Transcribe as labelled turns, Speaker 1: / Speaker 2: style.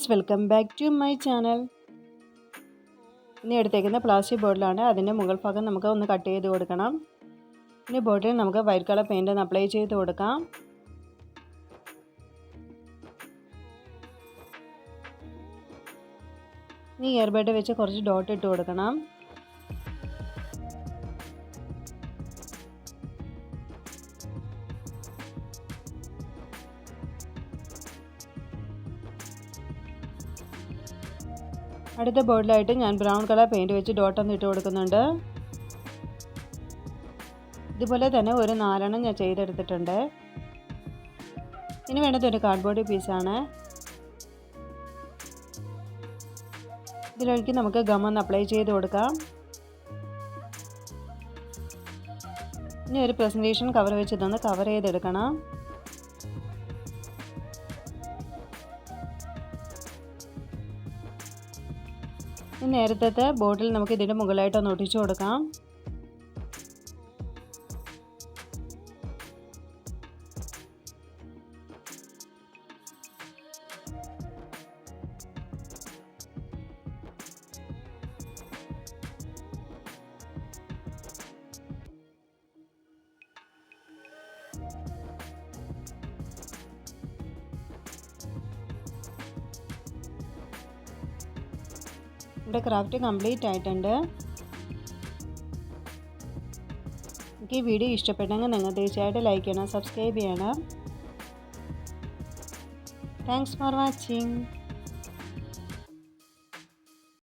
Speaker 1: Friends, welcome back to my channel. ഇനി എടുത്തേക്കുന്ന plastic ബോട്ടിലാണ്. അതിൻ്റെ മുകൾ ഭാഗം നമുക്ക് ഒന്ന് കട്ട് ചെയ്ത് കൊടുക്കണം. ഇനി ബോട്ടിൽ നമുക്ക് വൈറ്റ് കളർ പെയിൻ്റ് ഒന്ന് അപ്ലൈ ചെയ്ത് കൊടുക്കാം. ഇനി ഇയർബഡ് വെച്ച് കുറച്ച് ഡോട്ട് ഇട്ട് കൊടുക്കണം. അടുത്ത ബോർഡിലായിട്ട് ഞാൻ ബ്രൗൺ കളർ പെയിൻറ്റ് വെച്ച് ഡോട്ടൊന്ന് ഇട്ട് കൊടുക്കുന്നുണ്ട്. ഇതുപോലെ തന്നെ ഒരു 4 ഞാൻ ചെയ്തെടുത്തിട്ടുണ്ട്. ഇനി വേണ്ടത് ഒരു കാർഡ്ബോർഡ് പീസാണ്. ഇതിലേക്ക് നമുക്ക് ഗം ഒന്ന് അപ്ലൈ ചെയ്ത് കൊടുക്കാം. ഇനി ഒരു പ്രസൻറ്റേഷൻ കവർ വെച്ച് ഇതൊന്ന് കവർ ചെയ്തെടുക്കണം. നേരത്തെ ബോട്ടിൽ നമുക്ക് ഇതിൻ്റെ മുകളിലായിട്ടൊന്ന് ഒട്ടിച്ചു കൊടുക്കാം. ഇവിടെ ക്രാഫ്റ്റ് കംപ്ലീറ്റ് ആയിട്ടുണ്ട്. എനിക്ക് ഈ വീഡിയോ ഇഷ്ടപ്പെട്ടെങ്കിൽ നിങ്ങൾ തീർച്ചയായിട്ടും ലൈക്ക് ചെയ്യണം, സബ്സ്ക്രൈബ് ചെയ്യണം. Thanks for watching.